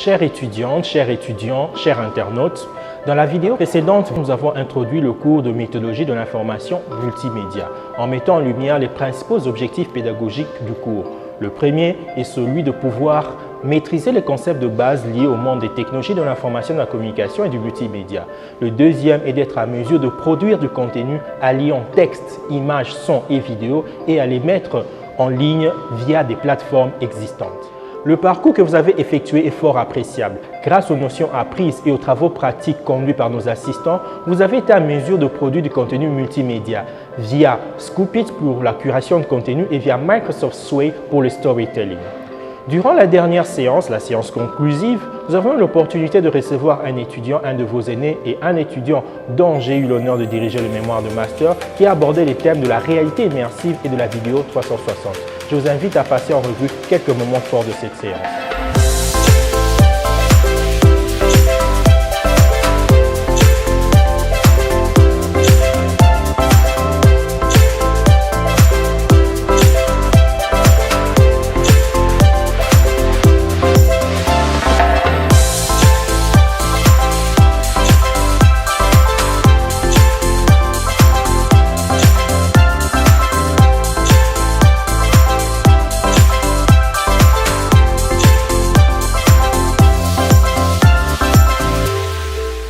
Chères étudiantes, chers étudiants, chers internautes, dans la vidéo précédente, nous avons introduit le cours de méthodologie de l'information multimédia en mettant en lumière les principaux objectifs pédagogiques du cours. Le premier est celui de pouvoir maîtriser les concepts de base liés au monde des technologies de l'information, de la communication et du multimédia. Le deuxième est d'être à mesure de produire du contenu alliant texte, images, sons et vidéos et à les mettre en ligne via des plateformes existantes. Le parcours que vous avez effectué est fort appréciable. Grâce aux notions apprises et aux travaux pratiques conduits par nos assistants, vous avez été à mesure de produire du contenu multimédia via Scoopit pour la curation de contenu et via Microsoft Sway pour le storytelling. Durant la dernière séance, la séance conclusive, nous avons eu l'opportunité de recevoir un étudiant, un de vos aînés et un étudiant dont j'ai eu l'honneur de diriger le mémoire de master qui a abordé les thèmes de la réalité immersive et de la vidéo 360. Je vous invite à passer en revue quelques moments forts de cette séance.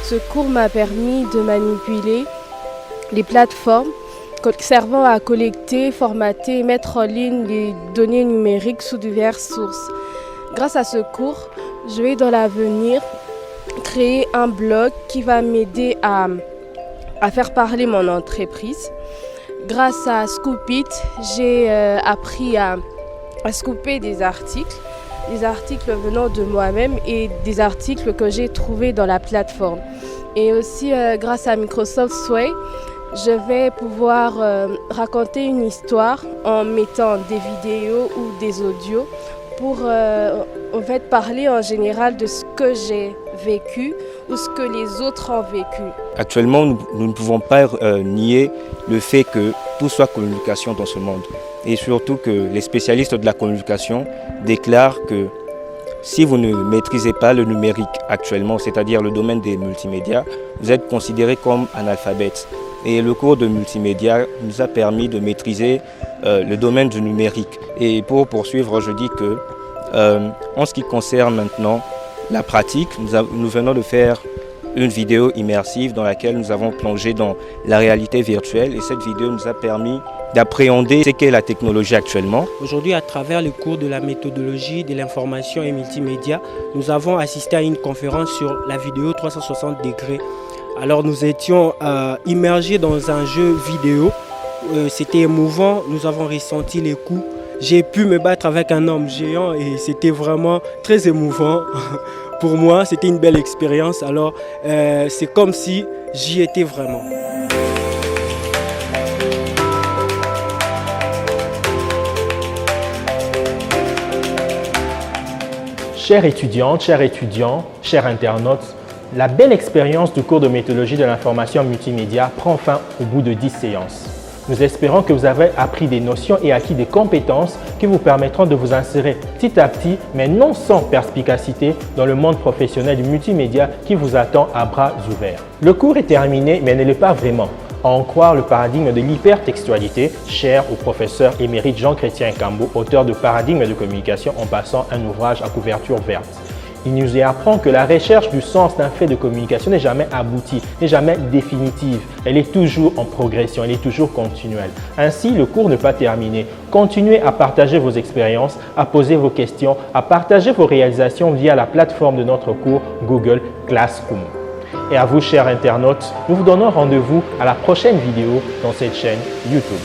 Ce cours m'a permis de manipuler les plateformes servant à collecter, formater et mettre en ligne les données numériques sous diverses sources. Grâce à ce cours, je vais dans l'avenir créer un blog qui va m'aider à faire parler mon entreprise. Grâce à Scoopit, j'ai appris à scooper des articles venant de moi-même et des articles que j'ai trouvés dans la plateforme. Et aussi, grâce à Microsoft Sway, je vais pouvoir raconter une histoire en mettant des vidéos ou des audios pour en fait, parler en général de ce que j'ai vécu ou ce que les autres ont vécu. Actuellement, nous ne pouvons pas nier le fait que tout soit communication dans ce monde. Et surtout que les spécialistes de la communication déclarent que si vous ne maîtrisez pas le numérique actuellement, c'est-à-dire le domaine des multimédias, vous êtes considéré comme analphabète. Et le cours de multimédia nous a permis de maîtriser le domaine du numérique. Et pour poursuivre, je dis que en ce qui concerne maintenant la pratique, nous venons de faire une vidéo immersive dans laquelle nous avons plongé dans la réalité virtuelle et cette vidéo nous a permis d'appréhender ce qu'est la technologie actuellement. Aujourd'hui, à travers le cours de la méthodologie de l'information et multimédia, nous avons assisté à une conférence sur la vidéo 360 degrés. Alors nous étions immergés dans un jeu vidéo, c'était émouvant, nous avons ressenti les coups. J'ai pu me battre avec un homme géant et c'était vraiment très émouvant. Pour moi, c'était une belle expérience, alors c'est comme si j'y étais vraiment. Chères étudiantes, chers étudiants, chers internautes, la belle expérience du cours de méthodologie de l'information multimédia prend fin au bout de 10 séances. Nous espérons que vous avez appris des notions et acquis des compétences qui vous permettront de vous insérer petit à petit, mais non sans perspicacité, dans le monde professionnel du multimédia qui vous attend à bras ouverts. Le cours est terminé, mais ne l'est pas vraiment. À en croire le paradigme de l'hypertextualité, cher au professeur émérite Jean-Chrétien Cambo, auteur de Paradigme de communication en passant un ouvrage à couverture verte. Il nous y apprend que la recherche du sens d'un fait de communication n'est jamais aboutie, n'est jamais définitive. Elle est toujours en progression, elle est toujours continuelle. Ainsi, le cours n'est pas terminé. Continuez à partager vos expériences, à poser vos questions, à partager vos réalisations via la plateforme de notre cours Google Classroom. Et à vous, chers internautes, nous vous donnons rendez-vous à la prochaine vidéo dans cette chaîne YouTube.